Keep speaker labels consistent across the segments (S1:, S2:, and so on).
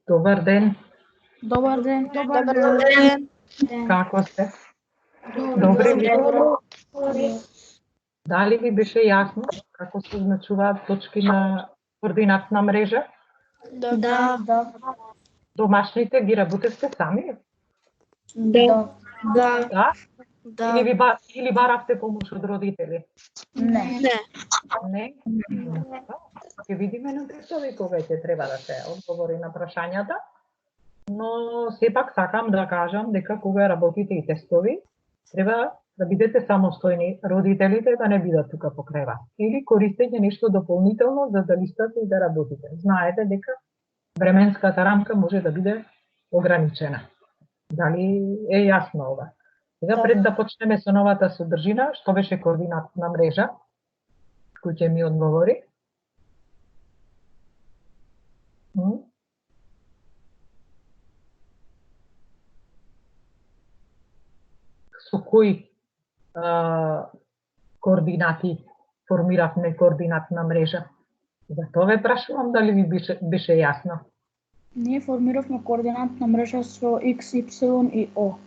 S1: Добар ден,
S2: Добар ден.
S3: Добар ден.
S1: како сте?
S3: Добре.
S1: Дали ви беше јасно како се означуваат точки на координатна мрежа?
S3: Да.
S1: Домашните ги работевте сами?
S2: Да.
S1: Да?
S3: Да.
S1: Или баравте помош од родители?
S2: Не.
S3: Не.
S1: Не? Ќе видиме на тестови кога ќе треба да се одговори на прашањата, но сепак сакам да кажам дека кога работите и тестови, треба да бидете самостојни, родителите да не бидат тука покрај вас. Или користење нешто дополнително за да листате и да работите. Знаете дека временската рамка може да биде ограничена. Дали е јасно ова? Сега пред да почнеме со новата содржина, што беше координатна мрежа, кој ќе ми одговори? Со кои координати формиравме координатна мрежа? За тоа ве прашувам дали ви беше јасно.
S2: Ние формиравме координатна мрежа со X, Y и O.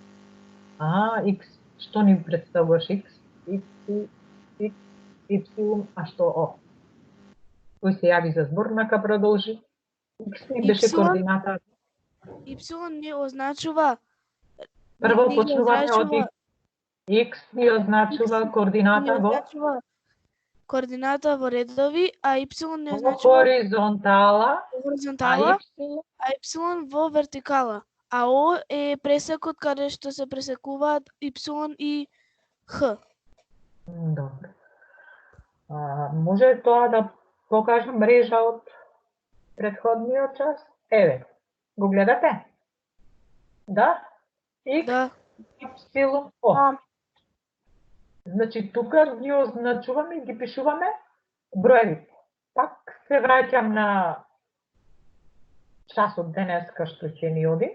S1: X. Што ни представуваш X? X, Y, а што O? Кој се јави за збор, нака продолжи. X ни беше координата.
S3: Y ни означува
S1: Прво почнуваме од X. X ни означува координата
S3: во редови, а Y ни
S1: во
S3: означува
S1: хоризонтала,
S3: а Y во вертикала. А O е пресекот каде што се пресекуваат Y и H.
S1: Добро. Може тоа да покажам мрежа од претходниот час? Еве, го гледате? Да? X,
S3: Да.
S1: Y, O. Значи, тука ги означуваме и ги пишуваме броевите. Пак се враќам на часот денеска што ќе ни оди.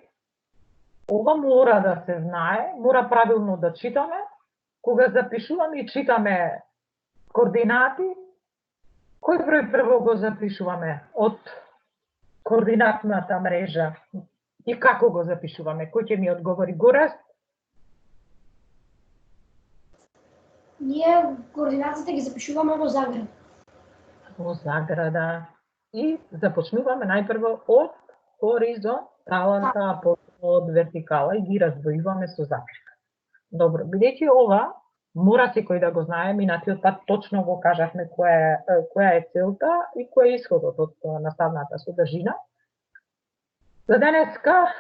S1: Ова мора да се знае, мора правилно да читаме. Кога запишуваме и читаме координати, кој број прво го запишуваме од координатната мрежа и како го запишуваме? Кој ќе ми одговори? Горест?
S4: Ние координатите ги запишуваме во заграда.
S1: Во заграда. И започнуваме најпрво од хоризонталата, а потоа од вертикала и ги раздвојуваме со запишка. Добро, бидејќи ова мора секој да го знае, минатиот пат точно го кажавме која е целта и кој е исходот од наставната содржина. За денеска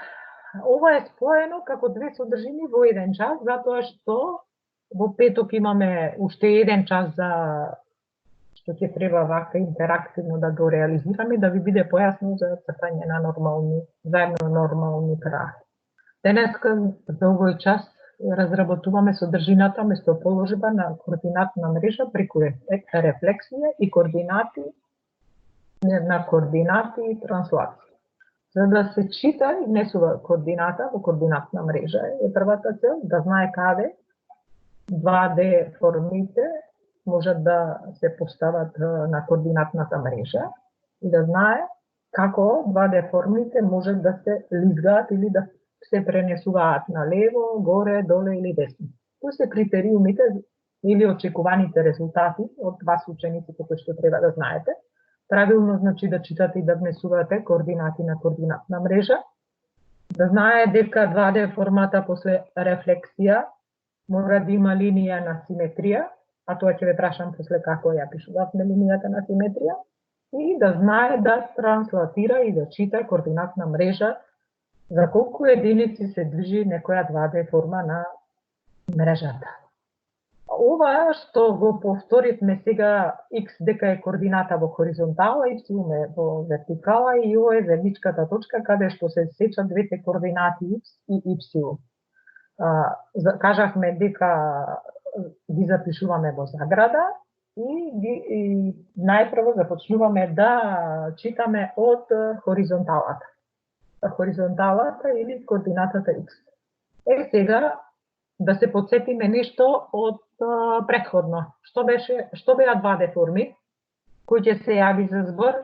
S1: ова е споено како две содржини во еден час, затоа што во петок имаме уште еден час за што ќе треба вака интерактивно да го реализираме, да ви биде појасно за цртање на заедно нормални прави. Денеска за овој час разработуваме содржината местоположба на координатна мрежа преку рефлексија и координати и транслација. За да се чита и внесува координата во координатна мрежа е првата цел да знае каде 2D формите можат да се постават на координатната мрежа и да знае како 2D формите можат да се лизгаат или да се пренесуваат на лево, горе, доле или десно. Кои се критериумите или очекуваните резултати од вас учениците кои што треба да знаете? Правилно значи да читате и да внесувате координати на координатна мрежа, да знае дека 2D формата после рефлексија мора да има линија на симетрија, а тоа ќе ве прашам после како ја пишувавме линијата на симетрија, и да знае да транслатира и да чита координатна мрежа за колку единици се движи некоја 2D форма на мрежата. Ова што го повторивме сега, X дека е координата во хоризонтала, Y е во вертикала и O е заедничката точка каде што се сечат двете координати X и Y. Кажавме дека ги запишуваме во заграда и најпрво започнуваме да читаме од хоризонталата. Хоризонталата или координатата X. Сега да се подсетиме нешто од претходно. Што беа 2D форми? Кој ќе се јави за збор?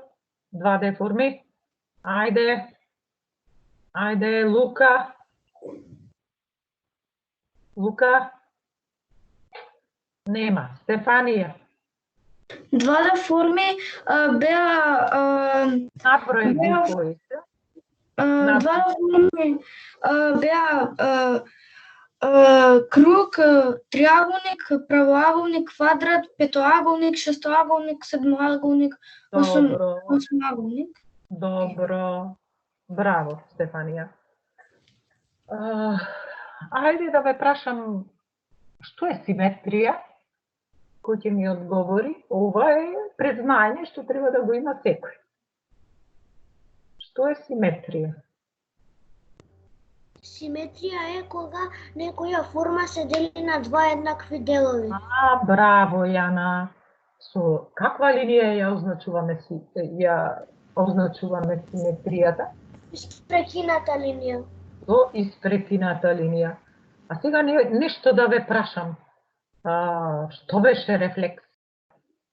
S1: 2D форми? Ајде, Ајде, Лука. Лука? Нема. Стефанија?
S2: Двата форми беа
S1: Наброј ги
S2: Беа-
S1: кои се.
S2: двата форми беа круг, триаголник, правоаголник, квадрат, петоаголник, шестоаголник, седмоаголник,
S1: Добро.
S2: осмоаголник.
S1: Добро. Браво, Стефанија. Ајде да ве прашам, што е симетрија? Кој ќе ми одговори? Ова е признање што треба да го има секој. Што е симетрија?
S4: Симетрија е кога некоја форма се дели на два еднакви делови.
S1: Браво, Јана. Со каква линија ја означуваме симетријата?
S4: Испрекината линија.
S1: Со испрекината линија. А сега нешто да ве прашам. Што беше рефлекс?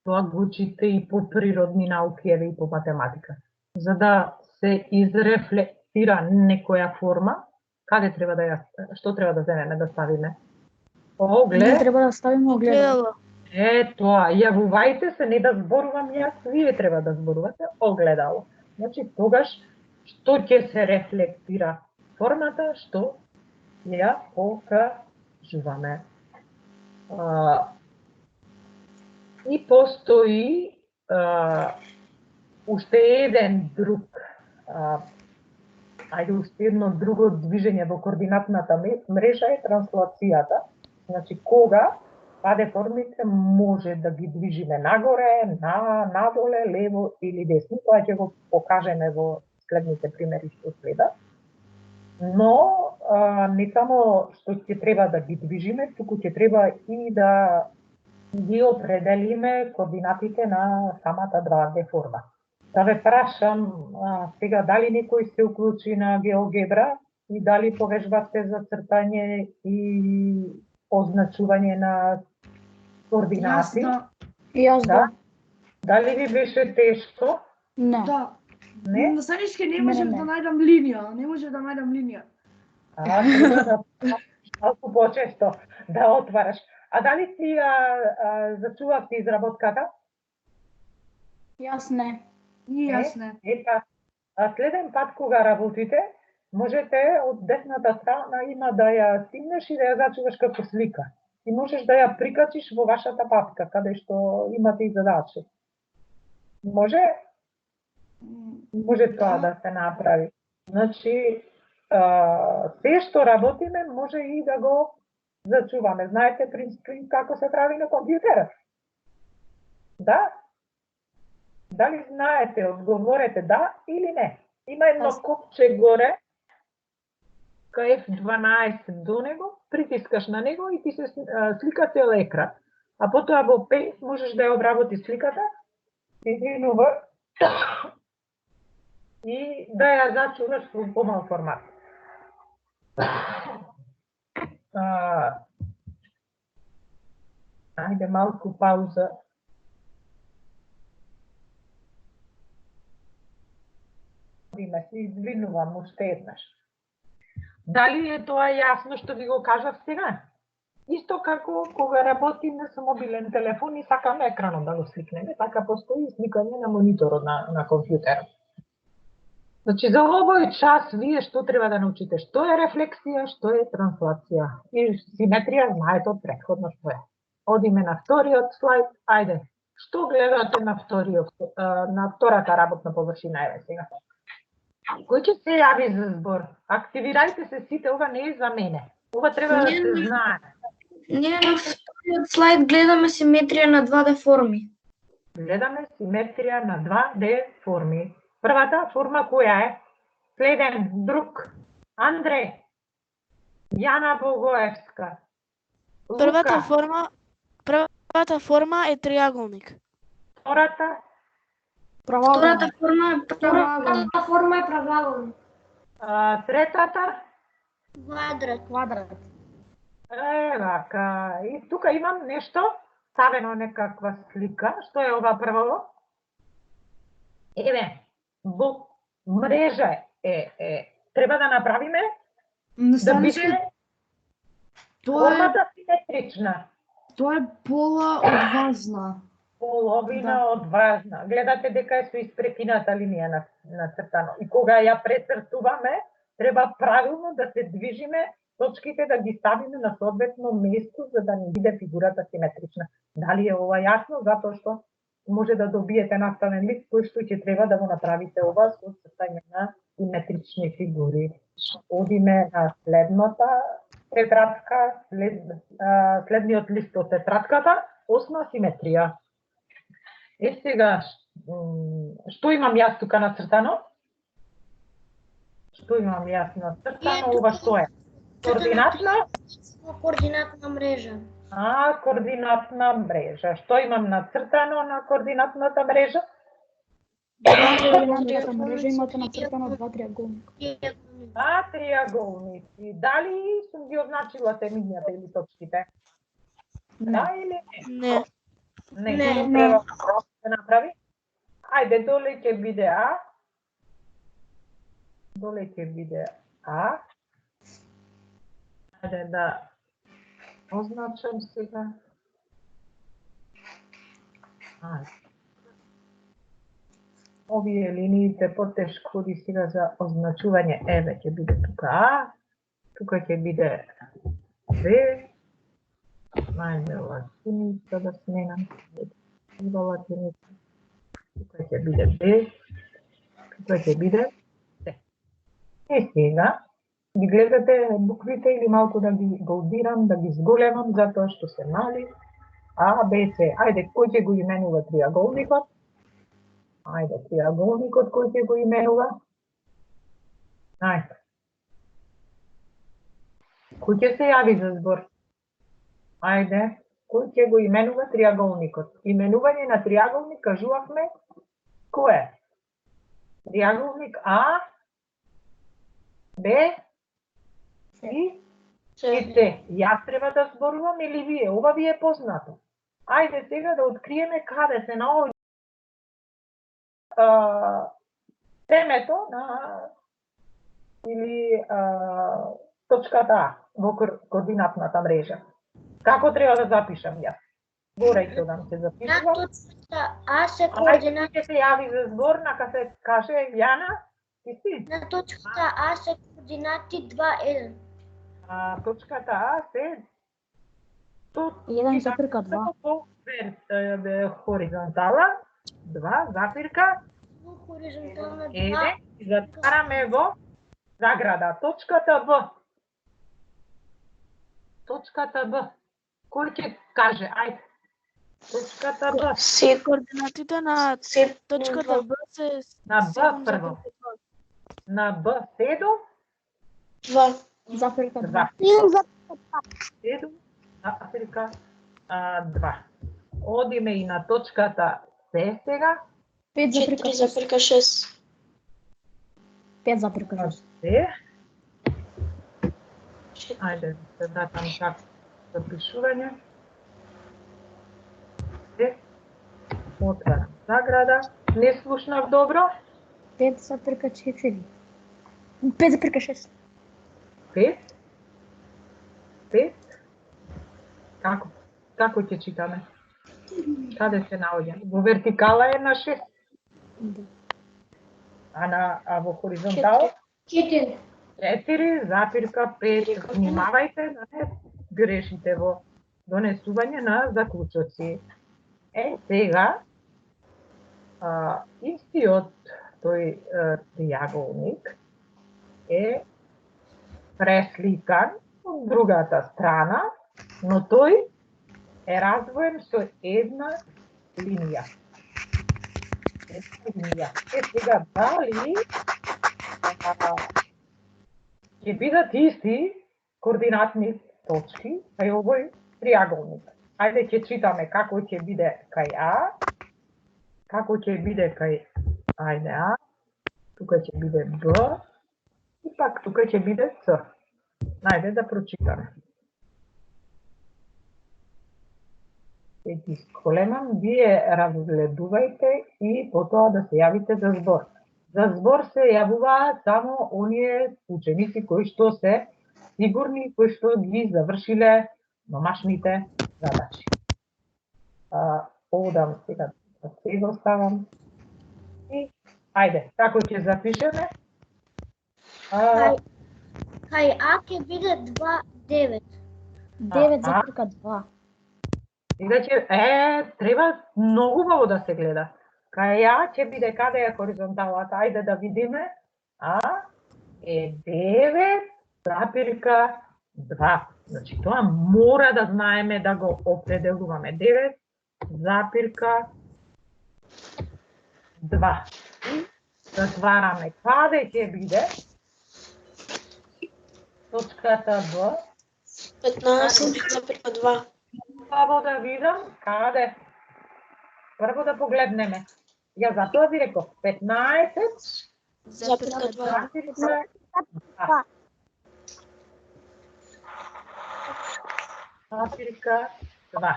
S1: Тоа го учите и по природни науки, еве и по математика. За да се изрефлектира некоја форма, каде треба да што треба да земеме да ставиме?
S2: Ние
S1: Оглед.
S2: треба да ставиме огледало.
S3: Огледало.
S1: Јавувајте се, не да зборувам јас, вие треба да зборувате огледало. Значи, тогаш, што ќе се рефлектира? Формата што ја покажуваме. И постои уште еден друг, уште едно друго движење во координатната мрежа е транслацијата. Значи, каде формите може да ги движиме нагоре, надоле, лево или десно. Тоа ќе го покажеме во следните примери што следат. Но не само што ќе треба да ги движиме, туку ќе треба и да ги определиме координатите на самата 2D форма. Да ве прашам сега дали некој се уклучи на геогебра и дали повежбавте за цртање и означување на координати?
S2: Јас да.
S1: Дали ви беше тешко?
S2: Не.
S5: Да.
S1: Не?
S5: На санички не
S2: Не,
S5: можев
S2: не.
S5: да најдам линија, не можев да најдам линија.
S1: Треба да малку почесто да отвараш. А дали си зачувавте изработката?
S2: Јас не.
S5: Ни јас не.
S1: Епа, следен пат кога работите, можете од десната страна има да ја стигнеш и да ја зачуваш како слика. И можеш да ја прикачиш во вашата папка, каде што имате и задачи. Може? Може тоа да се направи. Значи, се што работиме може и да го зачуваме. Знаете принтскрин како се прави на компјутерот? Да? Дали знаете, одговорете да или не. Има едно копче горе, кај F12 до него, притискаш на него и ти се слика цел екран. А потоа во Paint можеш да ја обработиш сликата, изминува и да ја зачуваш во помал формат. Ајде малку пауза. Ме се извинувам уште еднаш. Дали е тоа јасно што ви го кажав сега? Исто како кога работиме со мобилен телефон и сакаме екранот да го сликнеме, така постои сликање на мониторот на компјутерот. Значи, за овој час вие што треба да научите? Што е рефлексија, што е транслација? И симетрија знаете од претходно што е. Одиме на вториот слайд. Ајде, што гледате на втората работна површина еве сега? Кој ќе се јави за збор? Активирајте се сите, ова не е за мене. Ова треба да се знае.
S2: Ние на вториот слайд гледаме симетрија на 2D форми.
S1: Гледаме симетрија на 2D форми. Првата форма која е? Следен, друг. Андре. Јана Богоевска.
S3: Првата
S1: Лука.
S3: форма е триаголник.
S1: Втората.
S2: Втората форма е
S4: Втората форма е правоаголник.
S1: Третата.
S4: Квадрат.
S1: Вака. И тука имам нешто, ставено некаква слика. Што е ова прво? Еве, во мрежа е треба да направиме да
S5: Наставнички,
S1: биде
S5: тоа е,
S1: формата симетрична.
S5: тоа е пола од важна.
S1: Половина
S5: Да.
S1: од важна. Гледате дека е со испрекината линија на цртано. И кога ја прецртуваме, треба правилно да се движиме, точките да ги ставиме на соодветно место за да не биде фигурата симетрична. Дали е ова јасно? Затоа што може да добиете наставен лист кој што ќе треба да го направите ова со цртање на симетрични фигури. Одиме на следната тетрадка, следниот лист од тетрадката, осна симетрија. Сега, што имам јас тука нацртано? Што имам јас нацртано? Ова што е? Координатна?
S4: Координатна мрежа.
S1: Координатна мрежа. Што имам нацртано на координатната мрежа?
S2: Координатната мрежа имате нацртано два триаголника.
S1: Триаголници. Дали сум ги означила темињата или точките? Да или не?
S3: Не.
S1: Не, треба да се направи. Ајде, доле ќе биде А. Доле ќе биде А. Ајде да означам сега. Овие линиите потешко ходи сега за означување. Еве ќе биде тука А. Тука ќе биде Б. Најме латиница да сменам. Ива латиница. Тука ќе биде Б. Тука ќе биде С. И сега ги гледате буквите или малку да ги голдирам, да ги зголемам, затоа што се мали. А, Б, С. Ајде, кој ќе го именува триаголникот? Ајде, триаголникот кој ќе го именува? Ајде. Кој ќе се јави за збор? Ајде, кој ќе го именува триаголникот? Именување на триаголник кажувавме кој е? Триаголник А, Б и С. Јас треба да зборувам или вие? Ова ви е познато. Ајде сега да откриеме каде се наоѓа темето на или точката А во координатната мрежа. Како треба да запишам јас? Горе ќе дам се
S4: На
S1: запишувам.
S4: точката А се
S1: Ајде,
S4: координат.
S1: ќе се јави за збор, нака се каже Јана, ти си?
S4: На точката А се координати 2, 1.
S1: Точката А се
S2: 1,2.
S1: по хоризонтала, 2 запирка,
S4: Хоризонтална 2.
S1: еве, и затвараме во заграда. Точката Б. Точката Б. Кој ќе каже? Ајде. Точката Б.
S3: Се координатите на точката Б се
S1: На Б прво. На Б се до
S4: 2.
S2: Запирка
S1: 2.
S2: 2.
S1: Седум, Африка 2. Одиме и на точката С сега.
S2: 5,6. 5,6.
S1: С. Ајде, се датам како запишување. С. Отварам заграда. Не слушнав добро.
S2: 5,4. 5,6.
S1: 5. 5. Како ќе читаме? Каде се наоѓа? Во вертикала е на 6,
S2: Да.
S1: а во хоризонтала
S4: 4.
S1: 4, запирка 5. Внимавајте да не грешите во донесување на заклучоци. Сега, истиот тој триаголник е пресликан од другата страна, но тој е раздвоен со една линија. Сега, дали ќе бидат исти координатни точки кај овој триаголник? Ајде ќе читаме како ќе биде кај А, како ќе биде кај А, тука ќе биде Б и пак тука ќе биде С. Ајде да прочитаме. Ќе ги сколемам, вие разгледувајте и потоа да се јавите за збор. За збор се јавуваат само оние ученици кои што се сигурни, кои што ги завршиле домашните задачи. Овдам сега да се доставам. И ајде, како ќе запишеме?
S4: Кај, кај А ќе биде 2, 9.
S2: 9,2.
S1: Сега ќе треба многу убаво да се гледа. Кај ја ќе биде каде е хоризонталата? Ајде да видиме. А е 9,2. Значи тоа мора да знаеме да го определуваме. 9,2. Затвараме. Каде ќе биде? Точката Б.
S3: 15,2.
S1: Слабо да видам каде. Прво да погледнеме. Ја затоа ви реков 15
S3: Запирка 2.
S1: запирка 2.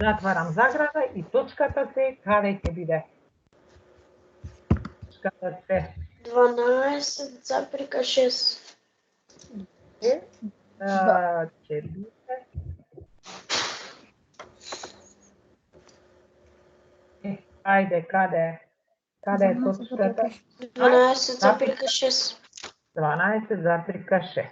S1: Затварам заграда и точката се каде ќе биде? Точката се
S3: 12,6.
S1: ќе биде ајде, каде е? Каде е точката?
S3: 12,6.
S1: 12,6.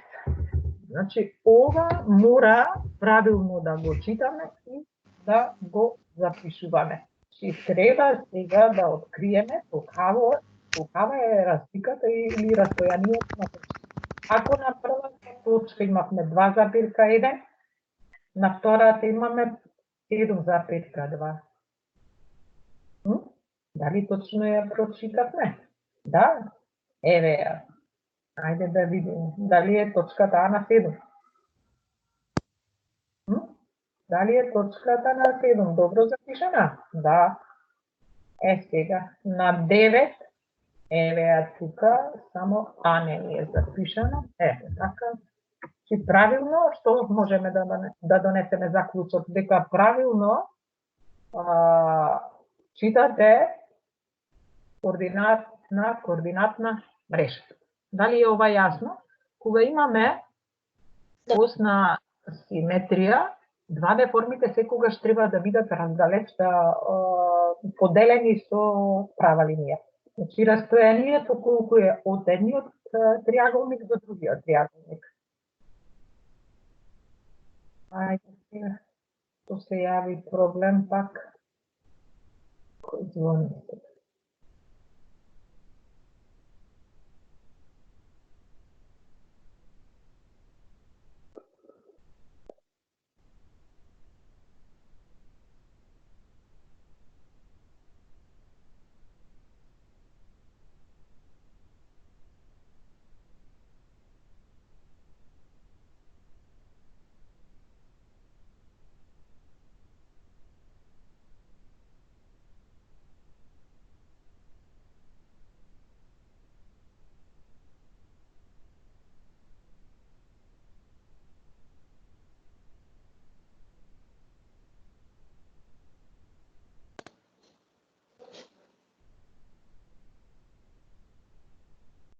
S1: Значи, ова мора правилно да го читаме и да го запишуваме. Значи, треба сега да откриеме колкава е разликата или растојанието на точка. Ако на првата точка имавме 2,1, на втората имаме 7,2. Дали точно ја прочитавме? Да, еве ја. Ајде да видиме. Дали е точката А на 7? Дали е точката на 7? Добро запишана? Да. Сега, на 9, еве ја тука, само А не ми е запишано. Така. Чи правилно, што можеме да донесеме заклучок? Дека правилно читате координатна мрежа. Дали е ова јасно? Кога имаме осна симетрија, 2D формите секогаш треба да бидат раздалеч, поделени со права линија. Значи, растојанието колку е од едниот триаголник до другиот триаголник. Ајде сега, што се јави проблем пак. Кој звони?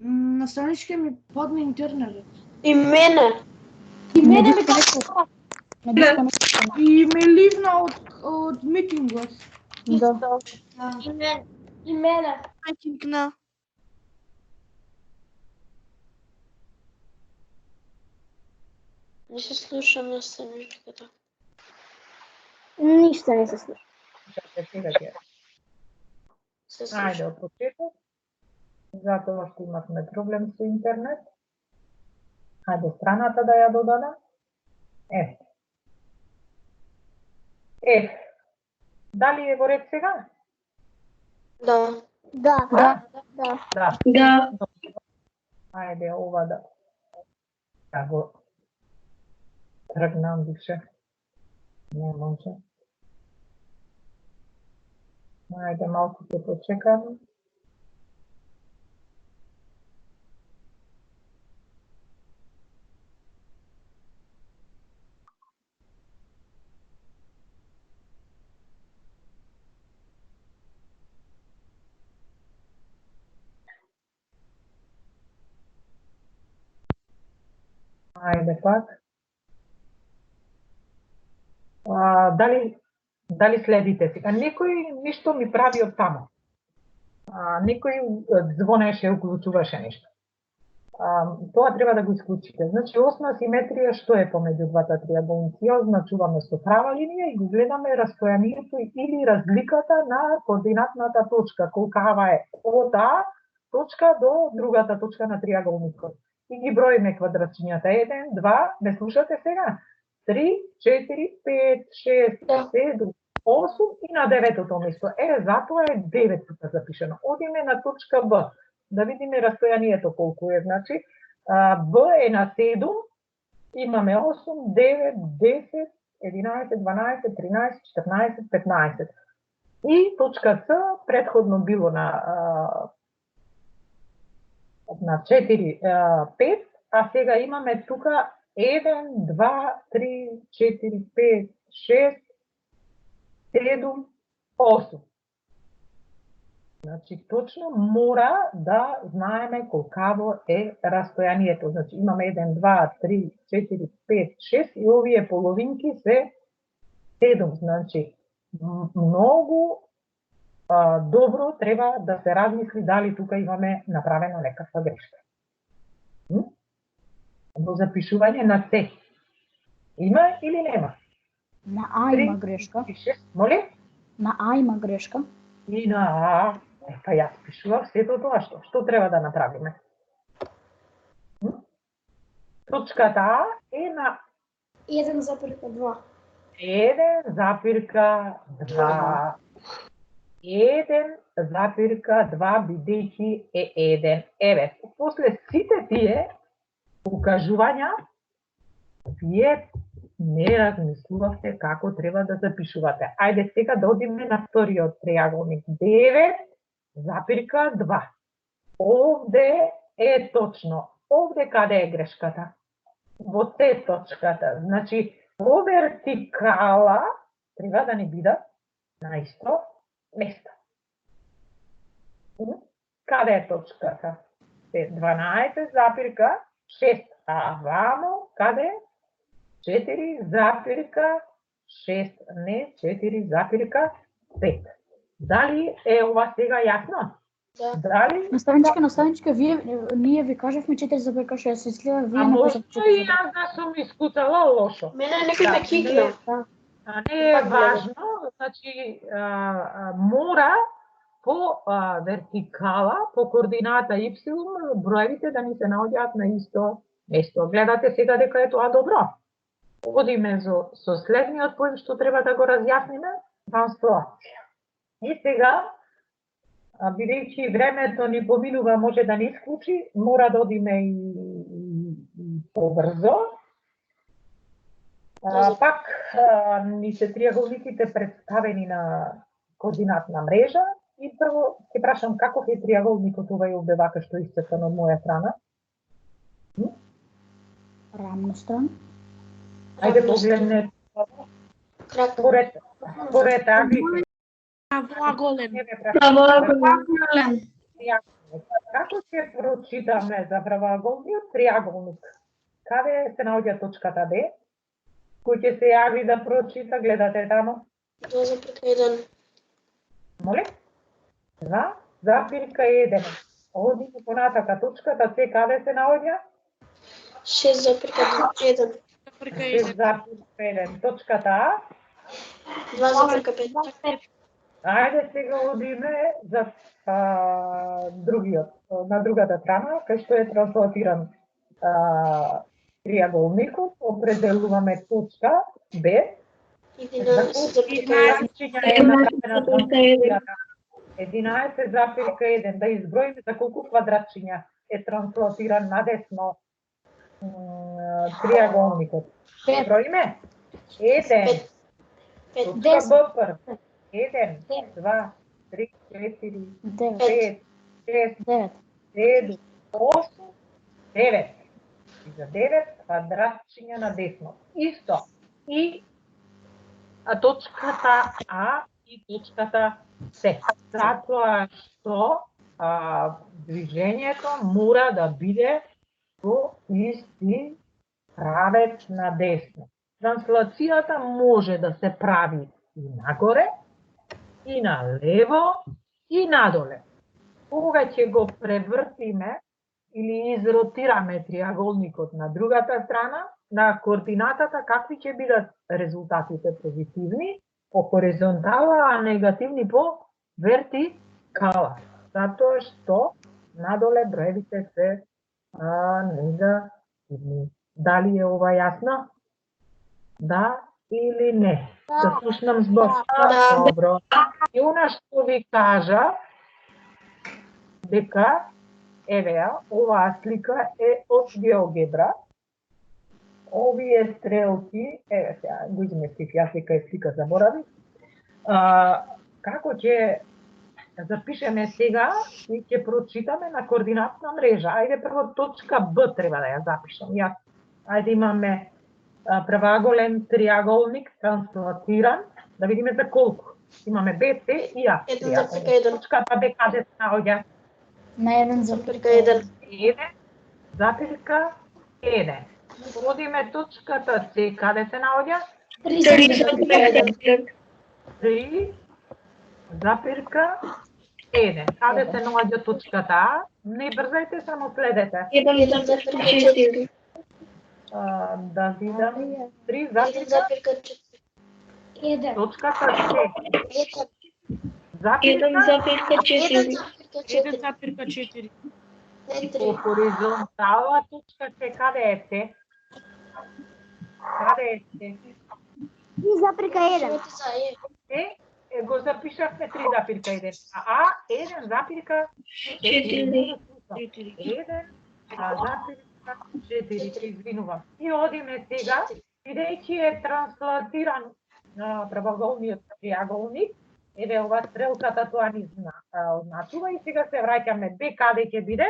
S5: На страничка ми падна интернетот.
S3: И мене.
S2: И мене ми така.
S5: И ме ливна од митингот.
S2: Да.
S4: И мене.
S3: Мајкингна. Не се слуша на страничката.
S4: Ништо не се слуша.
S1: Сега ќе.
S3: Се
S1: Ајде,
S3: слуша.
S1: од почеток. Затоа што имавме проблем со интернет. Ајде, страната да ја додадам. Дали е во ред сега?
S3: Да.
S4: Да.
S1: Да. Ајде, ова да го тргнам више. Не може. Ајде, малку ќе почекам. Ајде пак. Дали следите сега? Некој нешто ми прави од таму. Некој звонеше, уклучуваше нешто. Тоа треба да го исклучите. Значи, осна симетрија што е помеѓу двата триаголници? Ја означуваме со права линија и го гледаме растојанието или разликата на координатната точка, колкава е од таа точка до другата точка на триаголникот. И ги броиме квадратчињата. 1, 2, ме слушате сега? 3, 4, 5, 6, 7, 8 и на деветото место. Затоа е 9 тука запишено. Одиме на точка Б. Да видиме растојанието колку е. Значи, Б е на 7, имаме 8, 9, 10, 11, 12, 13, 14, 15. И точка С предходно било на 4, 5, а сега имаме тука 1, 2, 3, 4, 5, 6, 7, 8. Значи, точно мора да знаеме колкаво е растојанието. Значи, имаме 1, 2, 3, 4, 5, 6 и овие половинки се 7. Значи, многу добро треба да се размисли дали тука имаме направена некаква грешка. Во запишување на С. Има или нема?
S2: На А има грешка.
S1: Моле?
S2: На А има грешка.
S1: И на А. Па јас пишував сето тоа што треба да направиме. Точката А е на
S4: 1,2.
S1: 1,2. 1,2 бидејќи е 1. Еве, после сите тие укажувања, вие не размислувавте како треба да запишувате. Ајде сега да одиме на вториот триаголник. 9,2. Овде е точно. Овде каде е грешката? Во С точката. Значи, во вертикала треба да ни бидат на исто место. Каде е точката? 12,6. А вамо, каде? 4,6. Не, 4,5. Дали е ова сега јасно?
S4: Да.
S1: Дали?
S2: Наставничка, ние ви кажавме 4,6, изгледа вие
S1: Може
S2: напишавте
S1: и
S2: 4,6.
S1: јас да сум искутала лошо.
S4: Мене некој ме кикна.
S1: Не е важно, значи мора по вертикала, по координата Y, броевите да ни се наоѓаат на исто место. Гледате сега дека е тоа добро. Одиме со следниот поим што треба да го разјасниме, транслација. И сега, бидејќи времето ни поминува, може да не исклучи, мора да одиме и побрзо. Пак ни се триаголниците представени на координатна мрежа и прво ќе прашам каков е триаголникот овај овде вака што исцртан од моја страна.
S2: Рамностран.
S1: Ајде погледне според агрите.
S3: Правоаголен.
S1: Како ќе прочитаме за правоаголниот триаголник? Каде се наоѓа точката Б? Кој ќе се јави да прочита, гледате тамо?
S4: 2,1.
S1: Моле? 2,1. Оди понатака точката С каде се наоѓа?
S4: 6,1.
S1: 6,1. Точката А?
S4: 2,5.
S1: Ајде сега одиме за на другата страна, кај што е транслатиран триаголникот, определуваме точка Б. 11,1. Да изброиме за колку квадратчиња е транслатиран надесно триаголникот. Броиме? 1. Точка Б прв. 1, 2, 3, 4, 5, 6, 7, 8, 9. И за 9 квадратчиња на десно. Исто. И точката А и точката С. Затоа што движењето мора да биде во исти правец на десно. Транслацијата може да се прави и нагоре, и налево, и надоле. Кога ќе го превртиме или изротираме триаголникот на другата страна, на координатата какви ќе бидат резултатите? Позитивни по хоризонтала, а негативни по вертикала. Затоа што надоле броевите се негативни. Дали е ова јасно? Да или не? Да слушнам збор. Добро. И она што ви кажа, дека, еве, оваа слика е од геогебра. Овие стрелки, еве сега, го изместив, јас дека е слика заборавив. Како ќе запишеме сега и ќе прочитаме на координатна мрежа. Ајде прво точка Б треба да ја запишем. Јас. Ајде имаме правоаголен триаголник транслатиран, да видиме за колку. Имаме Б, С и А.
S4: 1,1.
S1: Точката Б каде се наоѓа?
S2: На 1,1.
S1: 1,1. Одиме точката С каде се наоѓа?
S4: 3,1.
S1: 3,1. Каде се наоѓа точката А? Не брзајте, само следете.
S4: 1,4.
S1: Да видам. 3,1. Точката С.
S4: 1,4.
S5: 1,4.
S1: По хоризонтала точка С каде е С? Каде е С?
S4: 3,1.
S1: Се го запишавме 3,1. А 1,4. 1,4, извинувам. И одиме сега, бидејќи е транслатиран правоаголниот триаголник, еве ова стрелката тоа ни означува и сега се враќаме Б каде ќе биде?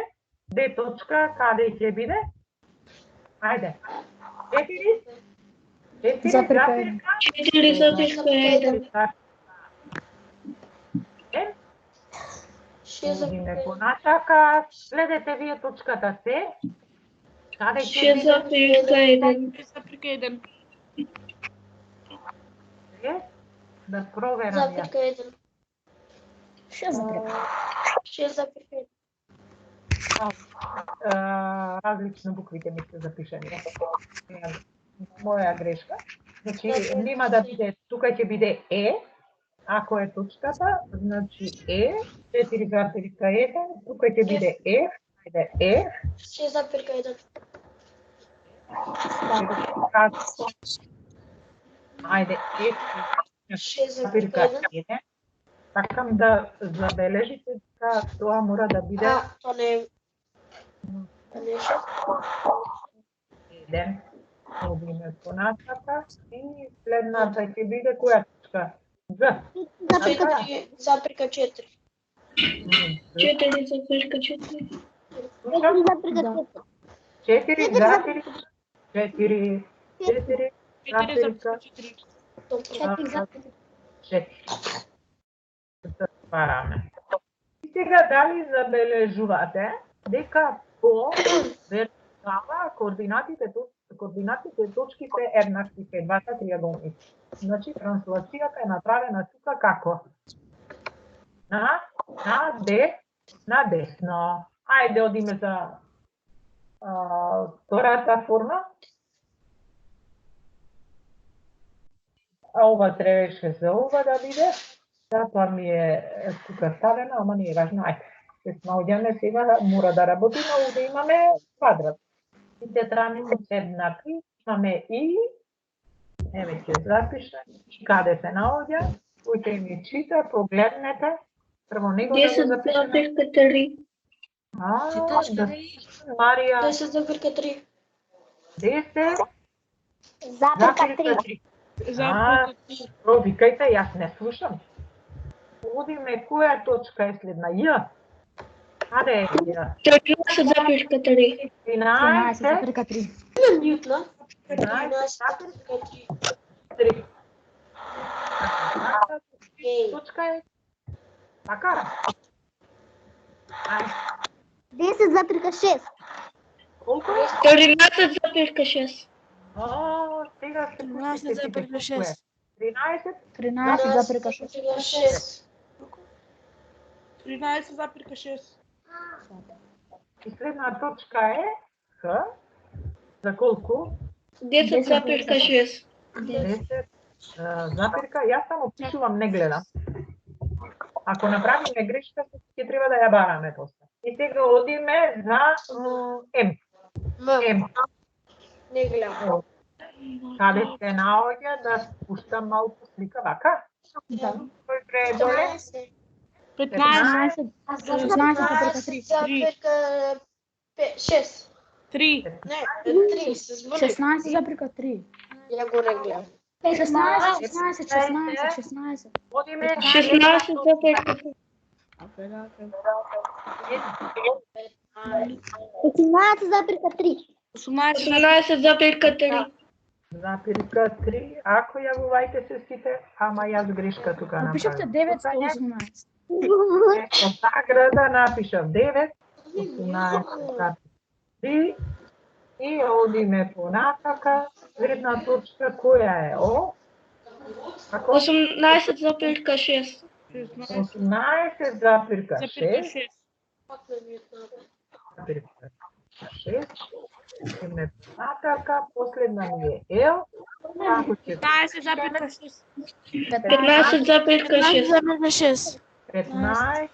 S1: Б точка каде ќе биде? Ајде. 4,1.
S4: 4,1.
S1: Одиме понатака, следете вие точката С. Каде ќе биде?
S5: 6,1.
S1: Да проверам ја.
S4: 6,1.
S1: Различно буквите ми се запишани. Моја грешка. Значи, нема да биде, тука ќе биде Е, ако е точката, значи Е, 4,1, тука ќе биде F, ајде F,
S4: 6,1.
S1: ајде F,
S4: 6,1.
S1: Сакам да забележите дека тоа мора да биде
S4: Тоа не е. Нещо.
S1: 1. Одиме понатака и следната ќе биде која точка? Г.
S4: 4,4.
S1: 4,4. 4. Затвараме. И сега дали забележувате дека по вертикала координатите точки се еднакви се двата триаголници. Значи транслацијата е направена тука како? На десно. Ајде одиме за втората форма. А ова требаше за ова да биде. Затоа ми е тука ставена, ама не е важно. Ајде, се наоѓаме сега, мора да работиме, овде имаме квадрат. Сите страни се еднакви, имаме и, еве ќе запишем, каде се наоѓа, кој ми чита, погледнете, прво него да го запишеме.
S4: 10,3.
S1: Марија,
S4: 10,3.
S1: 10,3. Викајте, јас не слушам. Одиме, која точка е следна? Ј. Каде е Ј?
S4: 13,3.
S1: 13,3.
S4: Ньютона. 13,3.
S1: Точка е. Така.
S4: 10,6.
S1: Колку е?
S4: 13,6.
S1: О, сега се
S3: 13,6.
S1: 13,
S2: 13,6.
S5: 13,6.
S1: и следна точка е Х. За колку?
S5: 10,6.
S1: 10, запирка. Јас само пишувам, не гледам. Ако направиме грешка, ќе треба да ја бараме после. И сега одиме за М. М.
S4: Не гледам.
S1: Каде се наоѓа да спуштам малку слика вака?
S2: Да.
S1: Кој предоле?
S5: 15.
S4: 6.
S5: 3.
S4: Не, 3. Се збори.
S2: 16,3.
S4: Ја го не гледам.
S2: 16.
S1: Одиме
S5: 16,5. 18,3.
S1: запирка 3. Ако јавувајте се сите, ама јас грешка тука
S2: Напишавте
S1: направив.
S2: 918.
S1: Од награда напишав 9, 18,3 и одиме понатака. Средна точка која е? О? Како?
S5: 18,6.
S1: 18,6.
S5: 6.
S1: 6. Идеме понатака. Последна ми е L. Како ќе
S5: 15,6.
S3: 15,6.
S1: 15.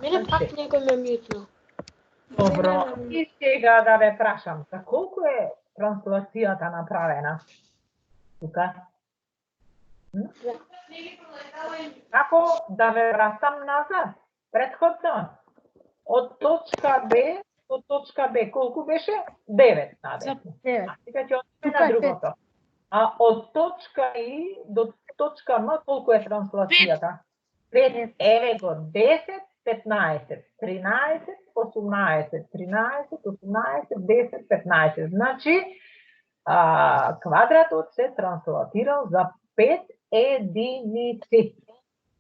S4: Мене пак некој ме мютно.
S1: Добро. И сега да ве прашам, за колку е транслацијата направена? Тука? Како да ве вратам назад? Претходно. Од точка Б до точка Б, колку беше? 9 надесно.
S2: 9.
S1: А сега ќе одиме
S2: Тука
S1: на
S2: е
S1: другото. А од точка И до точка М, колку е транслацијата? 5. Еве го, 10, 15, 13, 18, 13, 18, 10, 15. Значи, квадратот се транслатирал за 5 единици.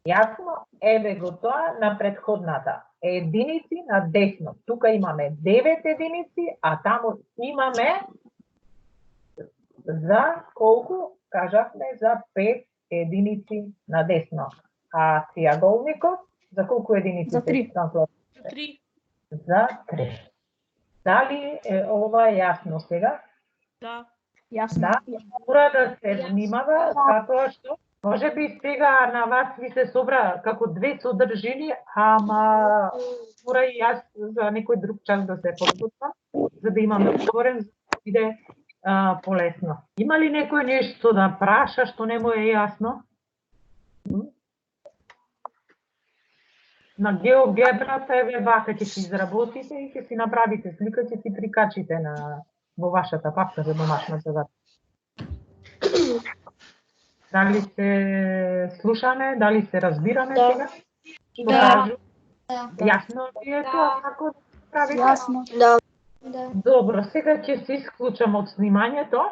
S1: Јасно, еве го тоа на претходната. Единици на десно. Тука имаме 9 единици, а таму имаме за колку? Кажавме за 5 единици на десно. А триаголникот за колку единици
S2: За 3.
S1: се транслатира?
S5: 3.
S1: За 3. Дали е ова јасно сега?
S5: Да.
S2: Јасно.
S1: Да, мора да се внимава, затоа што можеби сега на вас ви се собра како две содржини, ама мора и јас за некој друг час да се подготвам, за да имам отворен, за да биде полесно. Има ли некој нешто да праша што не му е јасно? На геогебрата еве вака ќе си изработите и ќе си направите слика, ќе си прикачите во вашата папка за домашна задача. Дали се слушаме, дали се разбираме
S4: Да.
S1: сега?
S5: Да.
S1: Јасно ви е тоа како да правите?
S2: Јасно.
S4: Да.
S1: Добро, сега ќе се исклучам од снимањето.